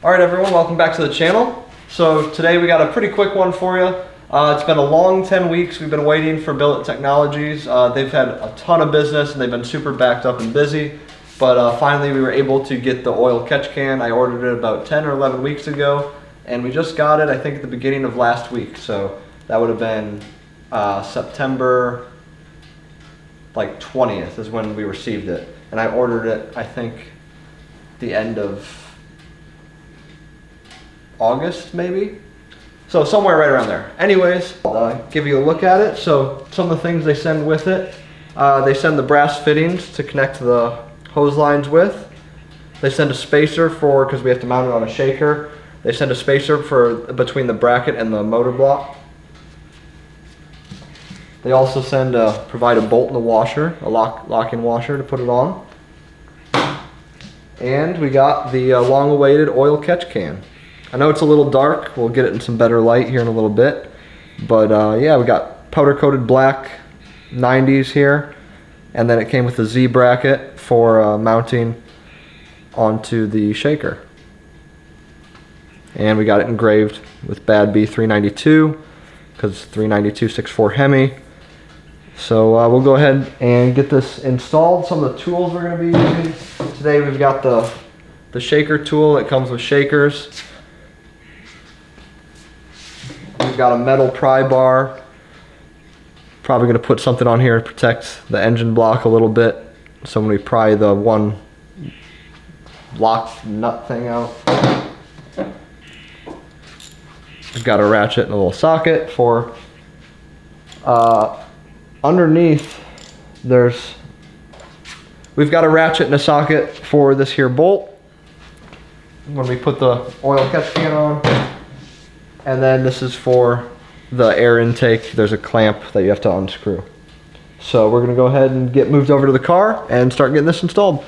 Alright everyone, welcome back to the channel. So today we got a pretty quick one for you. It's been a long 10 weeks. We've been waiting for Billet Technologies. They've had a ton of business and they've been super backed up and busy. But finally we were able to get the oil catch can. I ordered it about 10 or 11 weeks ago. And we just got it, I think, at the beginning of last week. So that would have been September like 20th is when we received it. And I ordered it, I think, the end of August, maybe? So somewhere right around there. Anyways, I'll give you a look at it. So some of the things they send with it. They send the brass fittings to connect the hose lines with. They send a spacer for, because we have to mount it on a shaker. They send a spacer for between the bracket and the motor block. They also send provide a bolt and a washer, a lock-in washer to put it on. And we got the long-awaited oil catch can. I know it's a little dark. We'll get it in some better light here in a little bit. But yeah, we got powder-coated black 90s here. And then it came with a Z bracket for mounting onto the shaker. And we got it engraved with Bad B 392 because 392/64 Hemi. So we'll go ahead and get this installed. Some of the tools we're going to be using today, we've got the shaker tool. It comes with shakers. We've got a metal pry bar. Probably going to put something on here to protect the engine block a little bit. So when we pry the one lock nut thing out. We've got a ratchet and a little socket for underneath. We've got a ratchet and a socket for this here bolt when we put the oil catch can on, and then this is for the air intake. There's a clamp that you have to unscrew. So we're gonna go ahead and get moved over to the car and start getting this installed.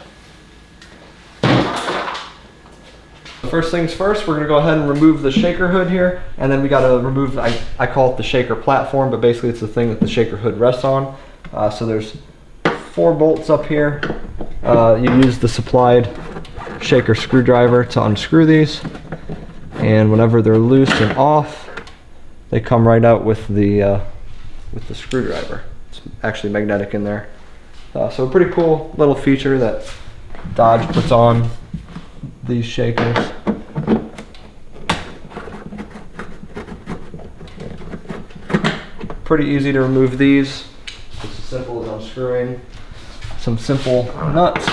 First things first, we're gonna go ahead and remove the shaker hood here, and then we gotta remove, I call it the shaker platform, but basically it's the thing that the shaker hood rests on. So there's 4 bolts up here. You use the supplied shaker screwdriver to unscrew these, and whenever they're loose and off, they come right out with the screwdriver. It's actually magnetic in there. So a pretty cool little feature that Dodge puts on these shakers. Pretty easy to remove these. It's as simple as unscrewing some simple nuts.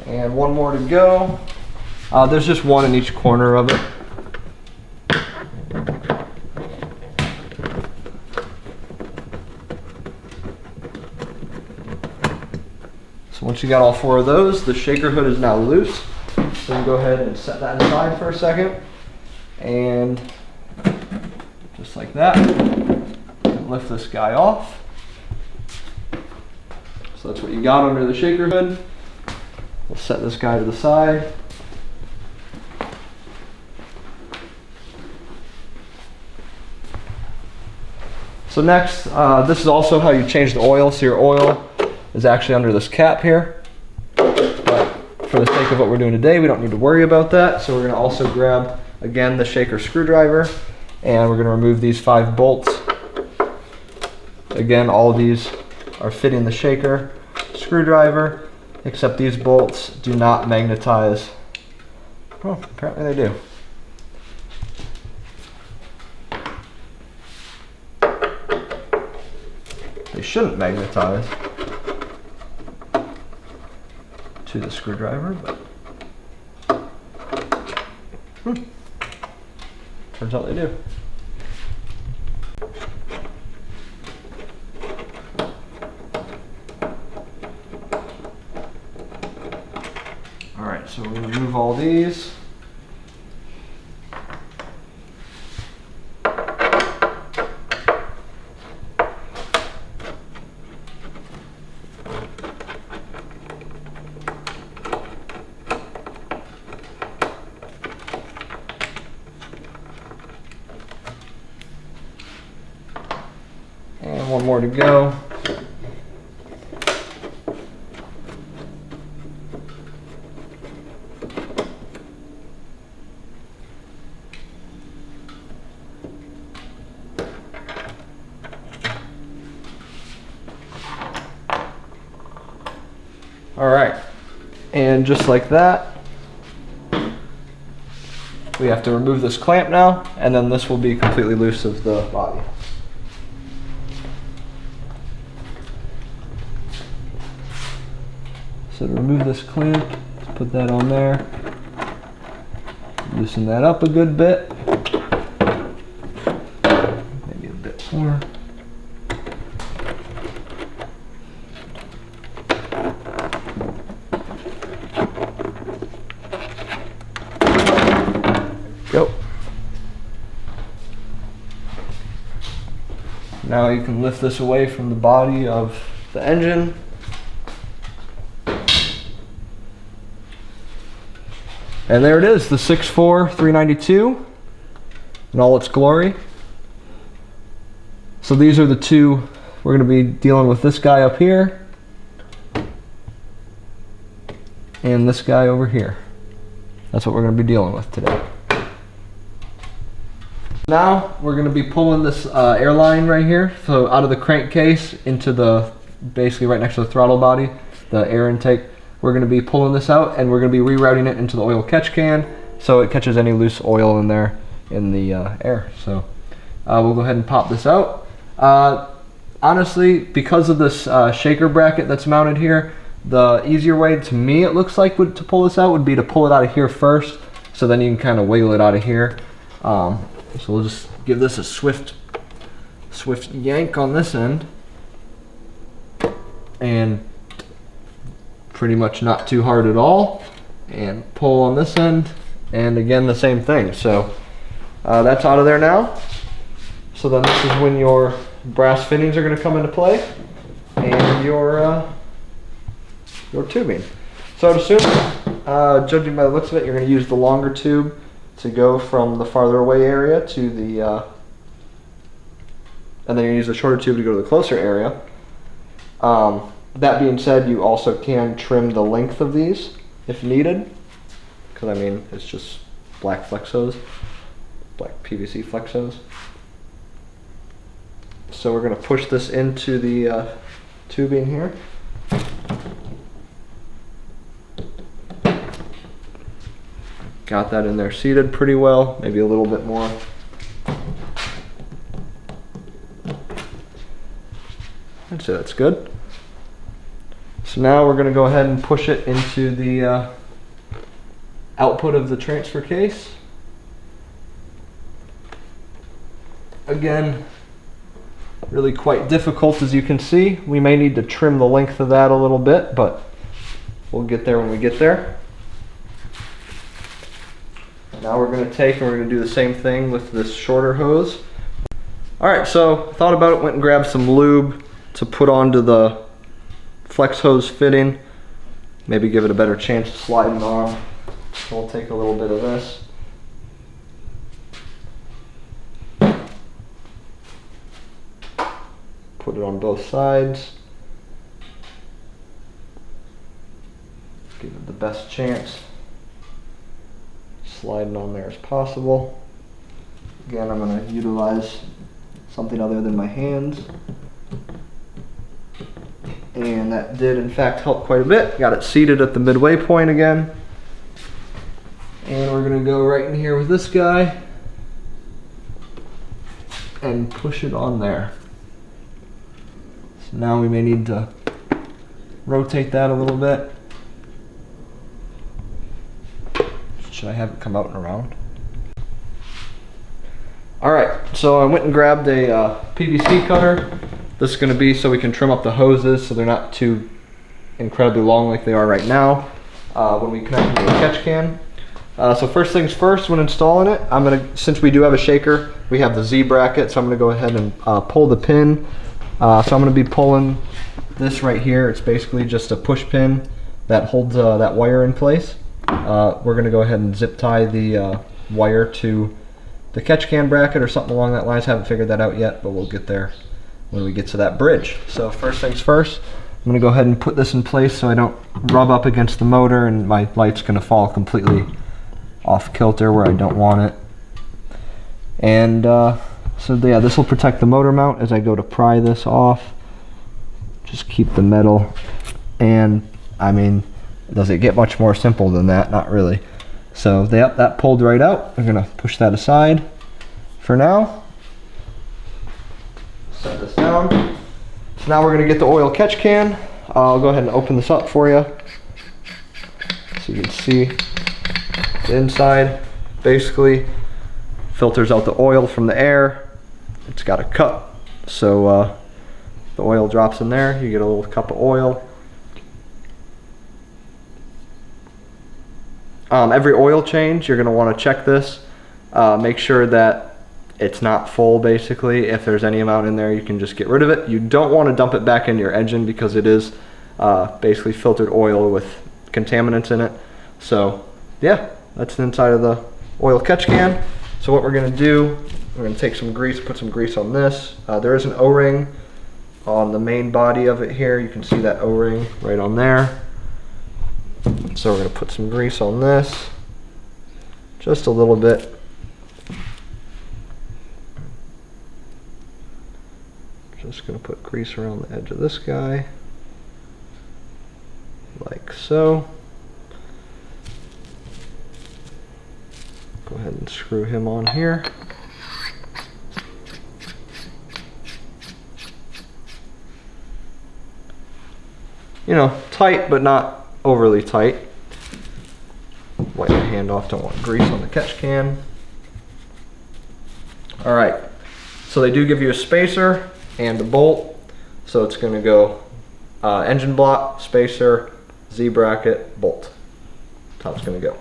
And one more to go. There's just one in each corner of it. So once you got all 4 of those, the shaker hood is now loose. So you go ahead and set that aside for a second. And just like that, lift this guy off. So that's what you got under the shaker hood. We'll set this guy to the side. So next, this is also how you change the oil. So your oil is actually under this cap here. But for the sake of what we're doing today, we don't need to worry about that. So we're going to also grab, again, the shaker screwdriver, and we're going to remove these 5 bolts. Again, all of these are fitting the shaker screwdriver, except these bolts do not magnetize. Oh, apparently they do. They shouldn't magnetize to the screwdriver, but turns out they do. Alright, so we'll remove all these. one more to go. All right, and just like that, we have to remove this clamp now, and then this will be completely loose of the body. So to remove this clamp, let's put that on there, loosen that up a good bit, maybe a bit more. Go. Now you can lift this away from the body of the engine. And there it is, the 6.4 392 in all its glory. So these are the two, we're going to be dealing with this guy up here and this guy over here. That's what we're going to be dealing with today. Now we're going to be pulling this airline right here, so out of the crankcase into the, basically right next to the throttle body, the air intake. We're going to be pulling this out and we're going to be rerouting it into the oil catch can so it catches any loose oil in there in the air. So we'll go ahead and pop this out. Honestly, because of this shaker bracket that's mounted here, the easier way to me it looks like to pull this out would be to pull it out of here first, so then you can kind of wiggle it out of here. So we'll just give this a swift yank on this end, and pretty much not too hard at all, and pull on this end, and again the same thing. So that's out of there now. So then this is when your brass fittings are going to come into play, and your tubing. So I'd assume, judging by the looks of it, you're going to use the longer tube to go from the farther away area to the, and then you use the shorter tube to go to the closer area. That being said, you also can trim the length of these if needed, because I mean it's just black flex hose, black PVC flex hose. So we're going to push this into the tubing here. Got that in there seated pretty well, maybe a little bit more. I'd say that's good. So now we're going to go ahead and push it into the output of the transfer case. Again, really quite difficult, as you can see. We may need to trim the length of that a little bit, but we'll get there when we get there. Now we're going to take and we're going to do the same thing with this shorter hose. Alright, so thought about it, went and grabbed some lube to put onto the flex hose fitting. Maybe give it a better chance of sliding on. So we'll take a little bit of this. Put it on both sides. Give it the best chance sliding on there as possible. Again, I'm going to utilize something other than my hands, and that did in fact help quite a bit. Got it seated at the midway point again, and we're going to go right in here with this guy and push it on there. So now we may need to rotate that a little bit. Should I have it come out and around? Alright, so I went and grabbed a PVC cutter. This is going to be so we can trim up the hoses so they're not too incredibly long like they are right now when we connect to the catch can. So first things first, when installing it, I'm going to, since we do have a shaker, we have the Z bracket, so I'm going to go ahead and pull the pin. So I'm going to be pulling this right here. It's basically just a push pin that holds that wire in place. We're going to go ahead and zip tie the wire to the catch can bracket or something along that lines. Haven't figured that out yet, but we'll get there when we get to that bridge. So first things first, I'm gonna go ahead and put this in place so I don't rub up against the motor and my light's gonna fall completely off kilter where I don't want it. And so yeah, this will protect the motor mount as I go to pry this off. Just keep the metal, and I mean, does it get much more simple than that? Not really. So yep, that pulled right out. I'm gonna push that aside for now. Set this down. So now we're gonna get the oil catch can. I'll go ahead and open this up for you so you can see the inside. Basically filters out the oil from the air. It's got a cup, so the oil drops in there. You get a little cup of oil. Every oil change, you're going to want to check this. Make sure that it's not full, basically. If there's any amount in there, you can just get rid of it. You don't want to dump it back into your engine because it is basically filtered oil with contaminants in it. So yeah, that's the inside of the oil catch can. So what we're going to do, we're going to take some grease, put some grease on this. There is an O-ring on the main body of it here. You can see that O-ring right on there. So we're going to put some grease on this, just a little bit. Just going to put grease around the edge of this guy, like so. Go ahead and screw him on here. You know, tight but not overly tight. Wipe my hand off, don't want grease on the catch can. Alright, so they do give you a spacer and a bolt. So it's going to go engine block, spacer, Z-bracket, bolt. That's how it's going to go.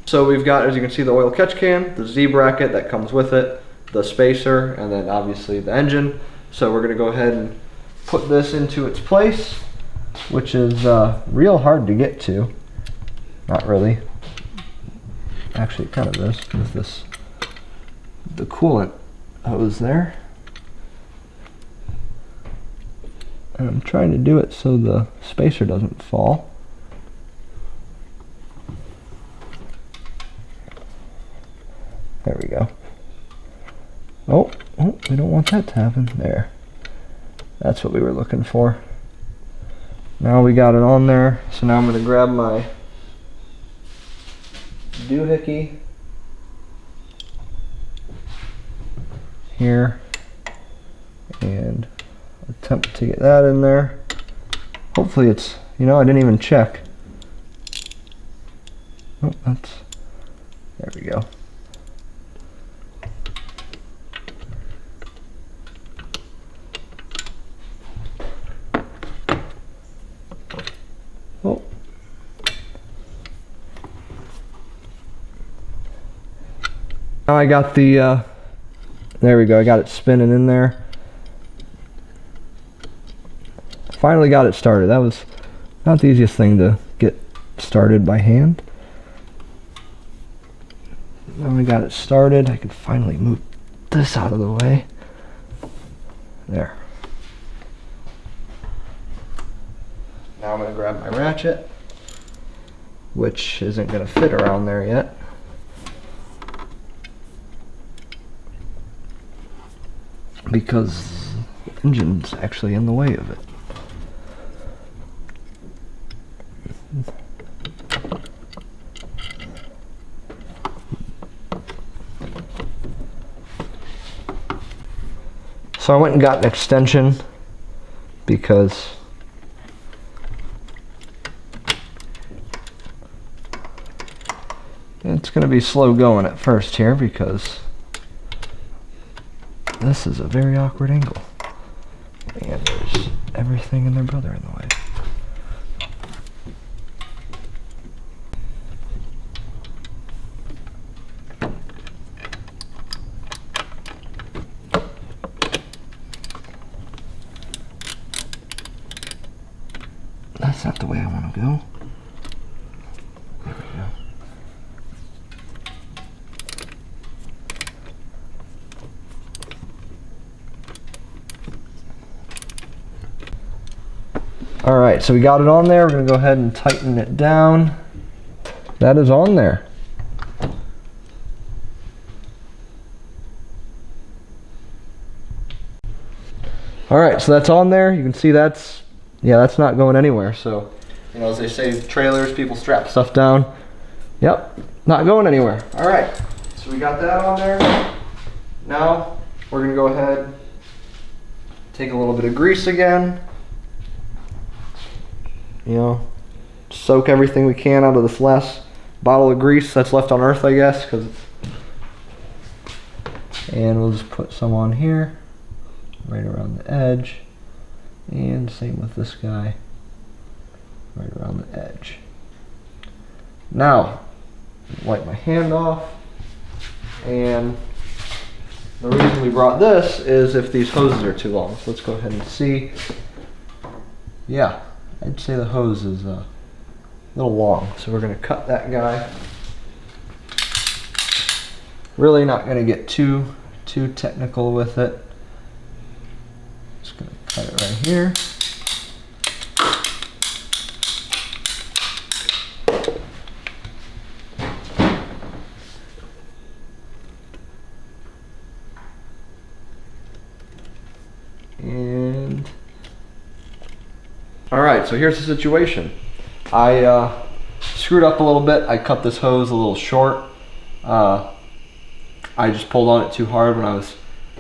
So we've got, as you can see, the oil catch can, the Z-bracket that comes with it, the spacer, and then obviously the engine. So we're going to go ahead and put this into its place, which is real hard to get to. Not really. Actually, it kind of is with this, the coolant hose there. And I'm trying to do it so the spacer doesn't fall. There we go. Oh, we don't want that to happen. There. That's what we were looking for. Now we got it on there. So now I'm going to grab my doohickey here and attempt to get that in there. Hopefully it's, you know, I didn't even check. Oh, that's, there we go. Oh. Now I got the, there we go, I got it spinning in there. Finally got it started. That was not the easiest thing to get started by hand. Now we got it started. I can finally move this out of the way. There. Now I'm going to grab my ratchet, which isn't going to fit around there yet. Because the engine's actually in the way of it. So I went and got an extension because it's going to be slow going at first here because this is a very awkward angle and there's everything and their brother in the way. That's not the way I want to go. There we go. All right, so we got it on there. We're gonna go ahead and tighten it down. That is on there. All right, so that's on there. You can see that's not going anywhere. So, you know, as they say, trailers, people strap stuff down. Yep, not going anywhere. All right, so we got that on there. Now we're gonna go ahead, take a little bit of grease again. You know, soak everything we can out of this last bottle of grease that's left on earth, I guess, and we'll just put some on here, right around the edge, and same with this guy, right around the edge. Now, wipe my hand off, and the reason we brought this is if these hoses are too long. So let's go ahead and see. Yeah, I'd say the hose is a little long, so we're going to cut that guy. Really not going to get too technical with it. Just going to cut it right here. And all right, so here's the situation. I screwed up a little bit. I cut this hose a little short. I just pulled on it too hard when I was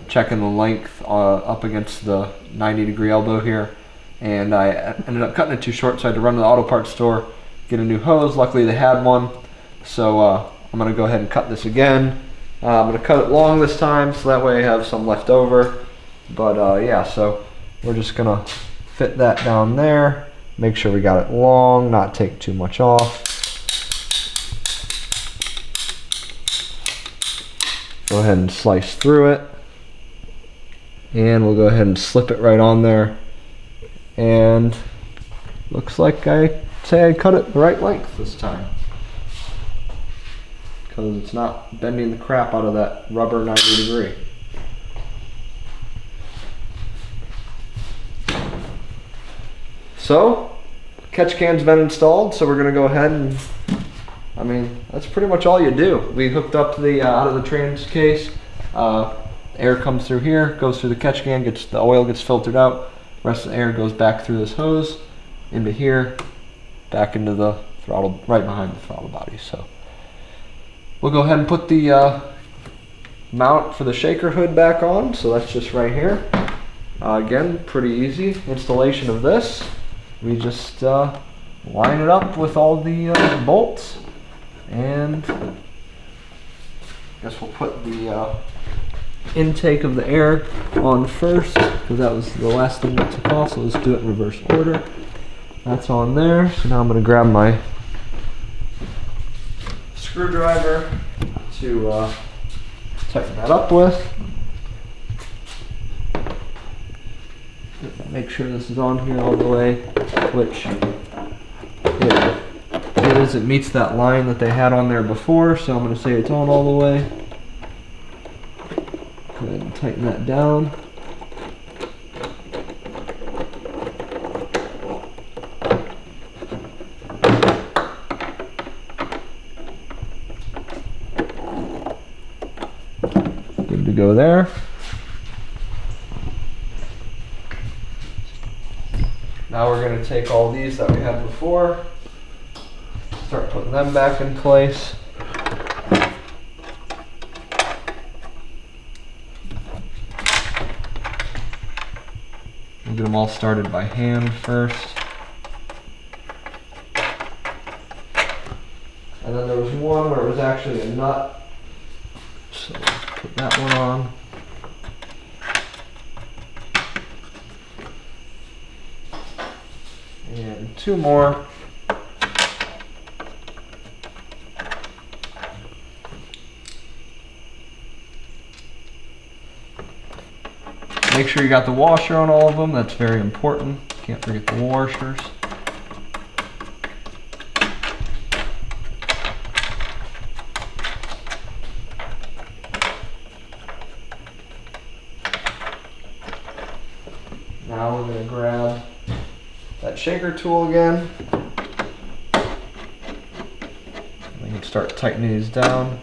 checking the length up against the 90-degree elbow here, and I ended up cutting it too short, so I had to run to the auto parts store, get a new hose. Luckily they had one, so I'm going to go ahead and cut this again. I'm going to cut it long this time, so that way I have some left over. But yeah, so we're just going to fit that down there. Make sure we got it long, not take too much off. Go ahead and slice through it. And we'll go ahead and slip it right on there. And looks like I cut it the right length this time, because it's not bending the crap out of that rubber 90-degree. So, catch can's been installed, so we're going to go ahead and, I mean, that's pretty much all you do. We hooked up the out of the trans case. Air comes through here, goes through the catch can, the oil gets filtered out. The rest of the air goes back through this hose, into here, back into the throttle, right behind the throttle body. So, we'll go ahead and put the mount for the shaker hood back on. So that's just right here. Again, pretty easy installation of this. We just line it up with all the bolts, and I guess we'll put the intake of the air on first, because that was the last thing that took off, so let's do it in reverse order. That's on there, so now I'm going to grab my screwdriver to tighten that up with. Make sure this is on here all the way, which it is. It meets that line that they had on there before, so I'm going to say it's on all the way. Go ahead and tighten that down. Good to go there. Now we're going to take all these that we had before, start putting them back in place. We'll get them all started by hand first. And then there was one where it was actually a nut, so let's put that one on. And two more. Make sure you got the washer on all of them. That's very important. Can't forget the washers. Now we're going to grab that that shaker tool again. We can start tightening these down.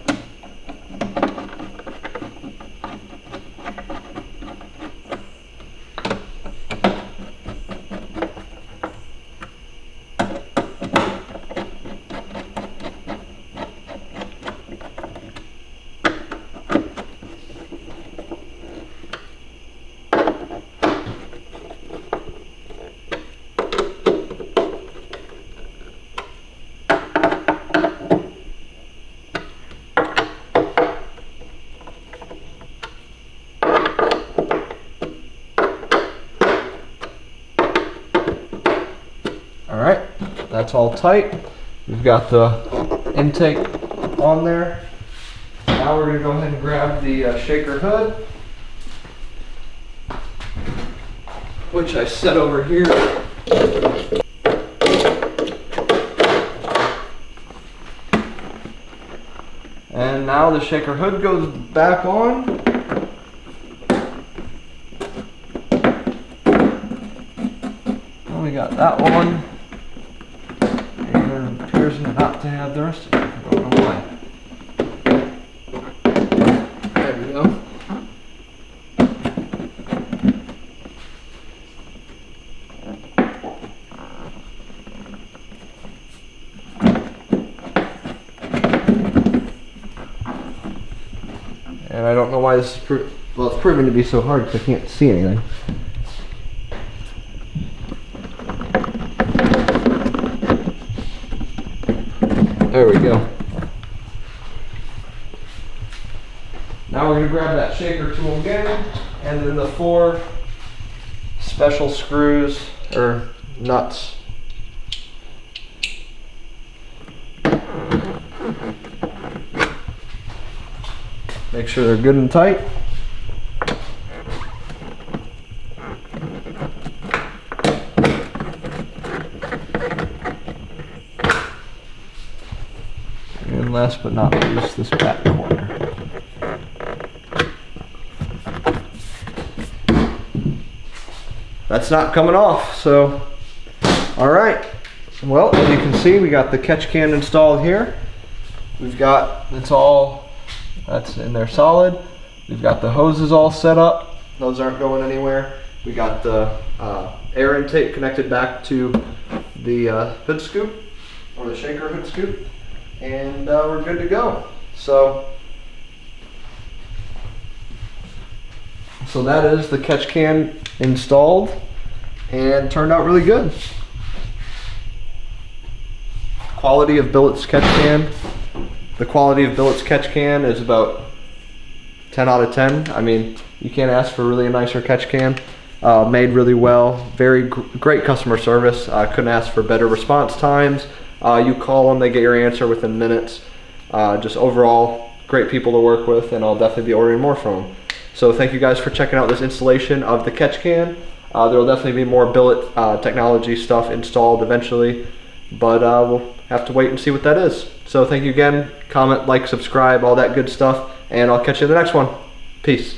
Alright, that's all tight. We've got the intake on there. Now we're going to go ahead and grab the shaker hood, which I set over here. And now the shaker hood goes back on. We got that one, and it appears not to have the rest of it. I don't know why. There we go. And I don't know why this is well, it's proving to be so hard because I can't see anything. There we go. Now we're going to grab that shaker tool again, and then the 4 special screws or nuts. Make sure they're good and tight. And last but not least, this back corner. That's not coming off, so alright. Well, as you can see, we got the catch can installed here. We've got, that's in there solid. We've got the hoses all set up. Those aren't going anywhere. We got the air intake connected back to the hood scoop, or the shaker hood scoop. And we're good to go. So that is the catch can installed and turned out really good. Quality of Billet's catch can. The quality of Billet's catch can is about 10 out of 10. I mean, you can't ask for really a nicer catch can. Made really well. Very great customer service. Couldn't ask for better response times. You call them, they get your answer within minutes. Just overall, great people to work with, and I'll definitely be ordering more from them. So thank you guys for checking out this installation of the catch can. There will definitely be more Billet Technology stuff installed eventually, but we'll have to wait and see what that is. So thank you again. Comment, like, subscribe, all that good stuff, and I'll catch you in the next one. Peace.